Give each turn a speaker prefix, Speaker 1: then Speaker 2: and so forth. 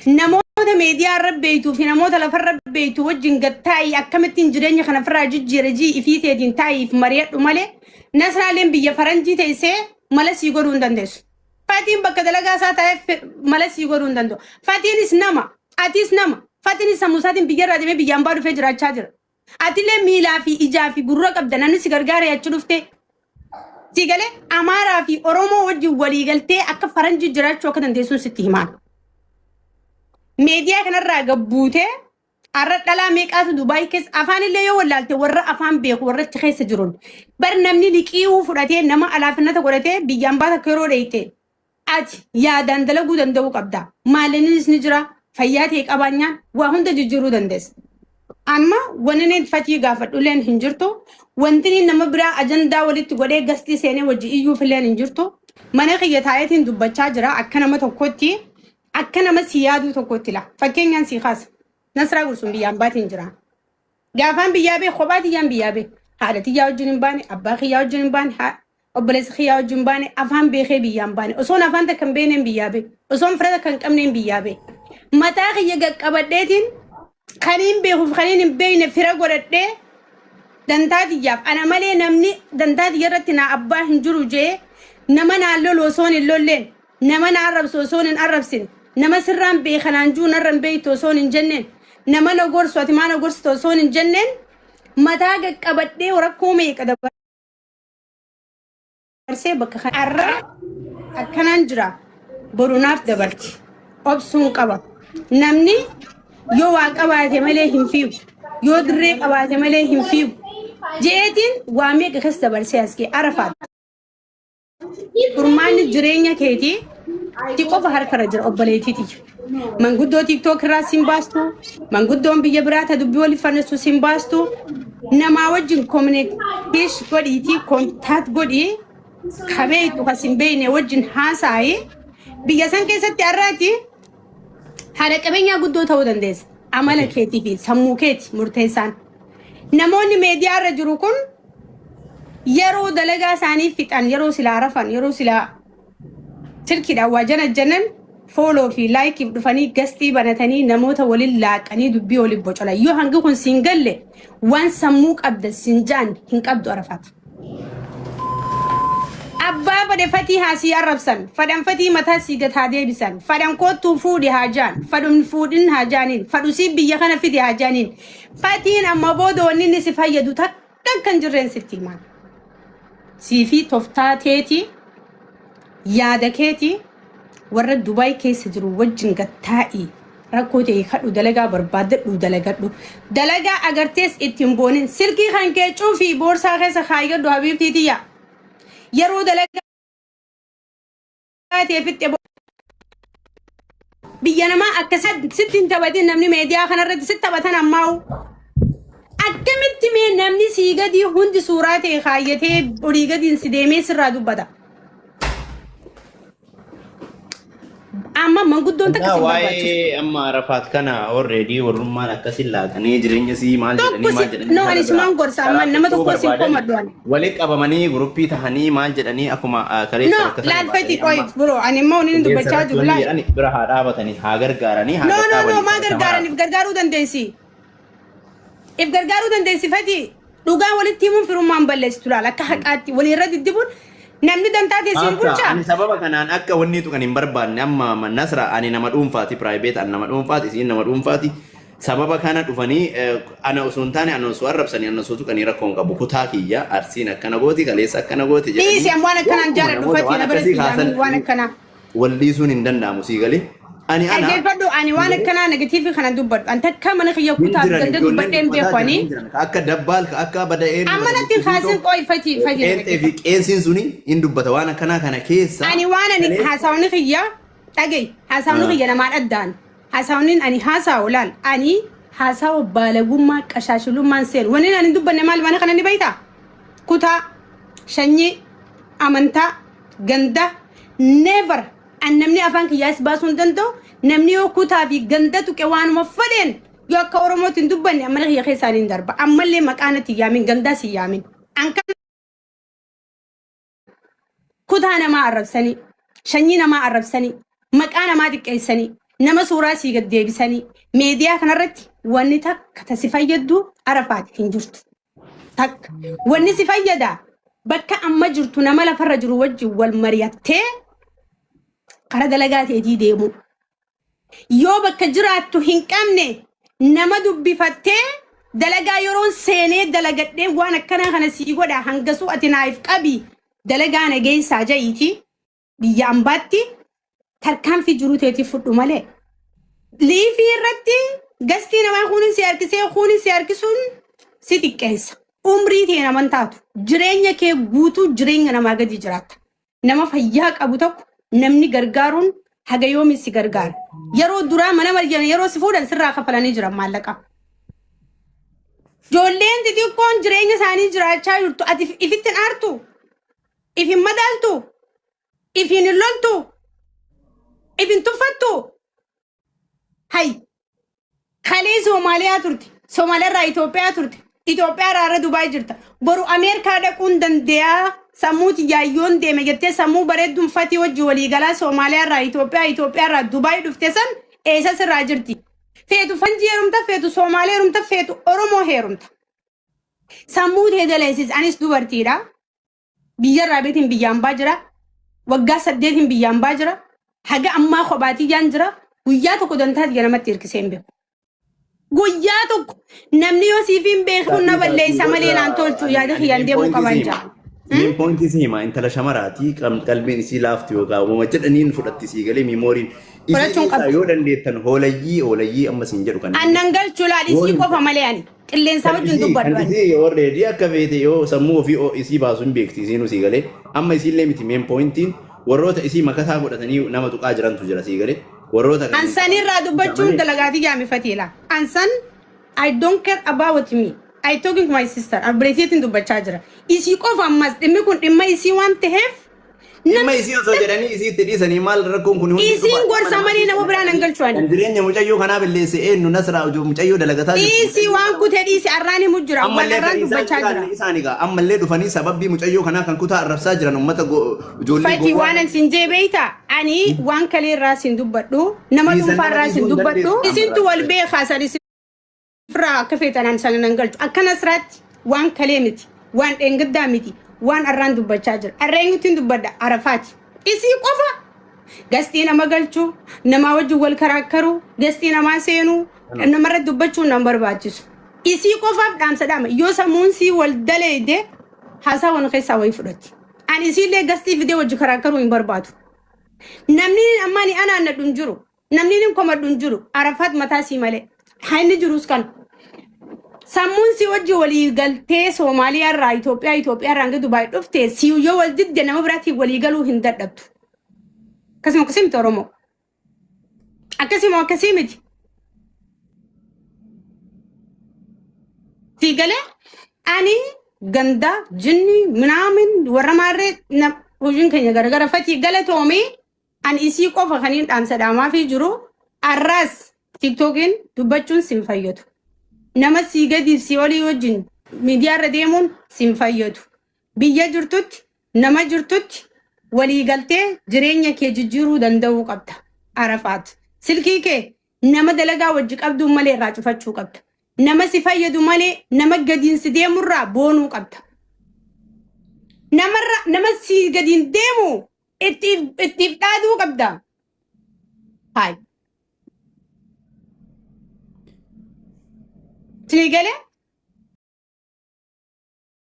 Speaker 1: namoota meediyaa irra beeytuu fi namoota lafa irra beeytuu wajjin gattaa'i akkamittiin jireenya kana firraa jijjiirajii ifiiteetiin taa'iif mari'adhu malee nasraaleen biyya faranjii teessee mala sii godhuu hin dandeessu. Fatiin bakka dalagaa isaa ta'eef mala sii godhuu hin danda'u. Fatiinis nama, atis nama. Fatiinis sammuusaatiin biyya irraa deemee biyyaan baa dhufee jiraachaa jira. Atillee miilaa fi ijaa fi gurra qabda namni si gargaara jechuu dhuftee. Sigalee Amaaraa fi Oromoo wajjin walii galtee akka faranjii jiraachuu akka dandeessuun sitti himaan. Meediyaa kanarraa gabbuutee arra dhalaa meeqaatu Dubaay keessa afaan illee yoo wallaalte warra afaan beeku warra achi keessa jiruun bar namni liqiiwuu fudhatee nama alaafinata godhatee biyyaan baata akka yeroo dheeyte ati yaadaan dalaguu danda'uu qabda. Maalinnis ni jira fayyaa ta'e qabaanyaan waa hunda jijjiiruu dandeessa. Amma wanni fatii gaafadhuleen hin jirtu wanti nama biraa ajandaa walitti godhee gastii seenee wajji iyyuu fileen hin jirtu mana kiyya taayetiin dubbachaa jira akka nama tokkotti akka nama siyaaduu tokkotti la fakkeenyaan si kaasa nasraa gursuun biyyaan baatiin jira gaafaan biyyaa bee kophaa tiyyaan biyyaa bee haadha tiyyaa wajjin hin baane abbaa kiyyaa wajjin hin baane obboleessa kiyyaa wajjin hin baane afaan beekee biyyaan baane osoon afaan takka hin beekneen biyyaa bee osoon fira takka hin qabneen biyyaa bee mataa kiyya qaqqabadheetiin kaniin beekuuf kaniin hin beekne fira godhadhee dantaatiyyaaf ana malee namni dantaatiyya irratti na abbaa hin jiru jee nama naan lolu osoon hin lolleen nama na arrabsu osoon hin arrabsine nama sirraan beekanaan juu narra hin beektu osoon hin jenneen nama na gorsu ati maa na gorsitu osoon hin jenneen mataa qaqqabadhee rakkoo meeqa dabarsee bakka kanarra akkanaan jira borunaaf dabarti obsuun qaba namni yoo waa qabaate malee hin fiigu yoo dirree qabaate malee hin fiigu jeetiin waa meeqa keessa dabarsee askee arafaat furmaanni jireenya keetii ti qofa harkarra jira obboleetiiti manguddoo tiktok irraa sin baastu manguddoon biyya biraata dubbii waliif fannistu sin baastu namaa wajjin communication godhiitii kontaakt godhii kabeetu kasin beeyne wajjin haasaayi biyya san keessatti arraati haala qabeenyaa guddoo ta'uu dandeessa amala keetii fi sammuu keeti murteessaan namoonni meediyaa irra jiru kun yeroo dalagaa isaanii fixan yeroo silaa rafan yeroo silaa silkiidhaan waa janajjanan fooloo fi laayikiif dhufanii gastii banatanii namoota waliin laaqanii dubbii waliin bocola yoo hangi kun siin galle waan sammuu qabda siin jaan hin qabdu arafaata. Abbaa fadhe fatii haasii arrabsan fadhan fatii mataa sii gataa deebisan fadhan koottuu fuudhi haajaan fadhumni fuudhin haajaaniin fadhusii biyya kana fidi haajaaniin fatiin amma booda wanni inni si fayyadu takka kan jirreen sitti himaan. Siifi toftaa teetii yaada keetii warra Dubaay keessa jiru wajjin gattaa'i rakkoo ta'e kadhu dalagaa barbaadadhu dalagadhu dalagaa agartees ittiin boonin silkii kan kee cuufi boorsaa keessa kaayyadhu habiibtiitiyya yeroo dalagaa ta'eefitti biyya namaa akkasitti sittiin taphatin namni meediyaa kanarratti sitti taphatan ammaa'u akkamitti mee namni sii gadi hundi suuraa ta'e kaayyatee olii gadiin si deemee sirraa dubbata. Amma manguddoon takka si
Speaker 2: barbaachisu. Amma Arafaat kana already warrummaan akkasiin laaqanii jireenya sii maal jedhanii
Speaker 1: no ani sumaan gorsa amma nama tokko si komaddoon.
Speaker 2: Walitti qabamanii guruppii tahanii maal jedhanii akkuma kareessa
Speaker 1: akka no laalfati qoy bro ani immoo inni dubbachaa jiru
Speaker 2: laal. Bira haa dhaabatanii haa gargaaranii haa
Speaker 1: gargaaranii. No maa gargaaraniif gargaaruu dandeessi. If gargaaruu dandeessi fati dhugaan walitti himuun firummaan balleessitu laal akka haqaatti walirra diddibuun namni dantaa teessiin bulchaa.
Speaker 2: Ani sababa kanaan akka wanni tu kan hin barbaanne amma Nasra ani nama dhuunfaati private an nama dhuunfaati isiin nama dhuunfaati sababa kana dhufanii ana osoo hin taane ana osoo arrabsanii ana osoo tuqanii rakkoon qabu kutaa kiyya arsiin akkana gooti kaleessa akkana gooti
Speaker 1: jedhanii. Dhiisi waan akkanaan jaaladhu fatii na biratti waan akkanaa.
Speaker 2: Walliisuun hin danda'amu sii galee. Ani
Speaker 1: Aggeeffadhu ani waan akkanaa negatiivii kana dubbadhu an takka mana kiyya kutaa ganda dubbadheen beekanii
Speaker 2: akka dabbaal akka bada'een
Speaker 1: amma natti kaasin qoy fatii
Speaker 2: fi qeensiin suni hin dubbata waan akkanaa kana keessa
Speaker 1: ani waan ani haasawni kiyya dhagay haasawni kiyya namaa dhaddaan haasawniin ani haasawu laal ani haasawu baalagummaa qashaashilummaan seen wanni ani dubbanne maal mana kana ni beeyta kutaa shanyii amantaa ganda never annamni afaan kiyyaas baasuun danda'u namni yoo kutaa fi ganda tuqe waanuma fadheen yoo akka oromootiin dubbanne amma kiyya keessaaniin darba ammallee maqaanatti yaamin gandaa si yaamin anka kutaa namaa arrabsanii shanyii namaa arrabsanii maqaa namaa xiqqeessanii nama suuraa sii gad deebisanii meediyaa kanarratti wanni takka si fayyadu Arafaat hin jirtu. Takka wanni si fayyada bakka amma jirtu nama lafarra jiru wajjin wal mari'attee kara dalagaa ta'eetii deemu. Yoo bakka jiraattu hin qabne nama dubbifattee dalagaa yeroon seenee dalagadhee waan akkanaa kana sii godha hangasuu ati naaf qabi dalagaa nageessaa ja'iiti biyya ambaatti tarkaanfii jiru ta'eetii fudhu malee. Liifii irratti gastii namaa kunin si harkisee kunin si harkisuun si xiqqeessa. Umrii ta'e naman taatu jireenya kee guutuu jireenya namaa gadi jiraatta. Nama fayyaa qabu tokko namni gargaaruun haga yoomi si gargaara. Yeroo duraa mana marjan yeroo si fuudhan sirraa kafalanii jiran maallaqa. Joolleen xixiqqoon jireenya isaanii jiraachaa jirtu ati ifittin aartu, ifin madaaltu, ifin hin loltu, ifin tuffattu. Hay kalee Soomaaliyaa turte, Soomaalirraa Itoophiyaa turte, Itoophiyaa irraa Dubaay jirta. Boru Ameerikaa dhaquun dandeeyaa sammuuti yaayyoon deeme jettee sammuu bareedduun fatii wajji waliigalaa Soomaaliyaa irraa Itoophiyaa irraa Dubaay dhufte san eessa sirraa jirti? Feetu Fanjii heerumta, feetu Soomaalee heerumta, feetu Oromoo heerumta. Sammuu tee daleessis anis dubartiidha. Biyya irraa beetiin biyyaan baa jira. Waggaa 8 biyyaan baa jira. Haga ammaa kophaatti jaan jira. Guyyaa tokko dantaati ganamatti hirkisee hin beeku. Guyyaa tokko namni yoo siif hin beeku na balleessa malee naan tolchu yaada kiyyaan deemuu qaban jaa.
Speaker 2: Min pointi sima intala shamarati qalbiin isii laafti yookaan uumama jedhaniin fudhatti sii galee miimooriin isii yoo dandeettan hoolayyii amma siin jedhu kan
Speaker 1: annan galchuu laal isii qofa malee ani qilleensa wajjin dubbadhu ani
Speaker 2: isii already akka feete yoo sammuu ofii isii baasuu hin beekti isiin sii galee amma isiillee miti min pointiin warroota isii makataa godhatanii nama tuqaa jirantu jira sii galee warroota
Speaker 1: ansanirraa dubbachuun dalagaatii jaamifatiila ansan I don't care about me. I talking to my sister. I'm breathing to Bachajra. Is you go from Mas? The Mikun, the Maisi want to have?
Speaker 2: No, is you so that any is it is an animal raccoon?
Speaker 1: Is he what somebody in a Bran and Geltran?
Speaker 2: And the Renya Mujayo can have a lazy end, Nasra, Mujayo, the Lagata.
Speaker 1: Is he one could have is Arani Mujra? I'm a run to Bachajra.
Speaker 2: Isaniga. I'm a lady of Anisa, Babi Mujayo, Kanak and Kuta, Rasaja, no matter go.
Speaker 1: Julie one and Sinje Beta. Ani one Kali Ras in Dubatu. Namadu Faras in Dubatu. Is it to Albe Hazard? Fra kafetan an sangan ngal akana srat wan kalemiti wan engadamiti wan arandu bachajar arengutin dubada Arafat isi qofa gastina magalchu nama waju wal karakaru gastina ma senu namara dubachu number bachisu isi qofa dam sadama yo samun si wal dalede hasa wan khisa way fudati an isi le gasti video waju karakaru in barbatu namni amani ana na dunjuru namni nim koma dunjuru Arafat matasi male hayni jurus kan samun si wajji wali galte Somaaliyaa irraa Itoophiyaa irraa hanga Dubaay dhufte si yoo wal didde nama biraatti wali galuu hin dadhabtu. Akkasuma akkasii Oromoo. Akkasii miti. Si galee ani ganda jinni minaamin warra maarree hojiin keenya garagara fatii galatoomee ani isii qofa kaniin dhaamsa dhaamaa fi jiru arraas TikTokiin dubbachuun sin fayyadu. Nama si gadi si olii wajjin miidiyaa irra deemuun sin fayyadu. Biyya jirtutti nama jirtutti walii galtee jireenya kee jijjiiruu danda'uu qabda. Arafaat silkii kee nama dalagaa wajji qabdu malee irraa cufachuu qabda. Nama si fayyadu malee nama gadiin si deemurraa boonuu qabda. Nama si gadiin deemu ittiif dhaaduu qabda. Hai. Sini gale?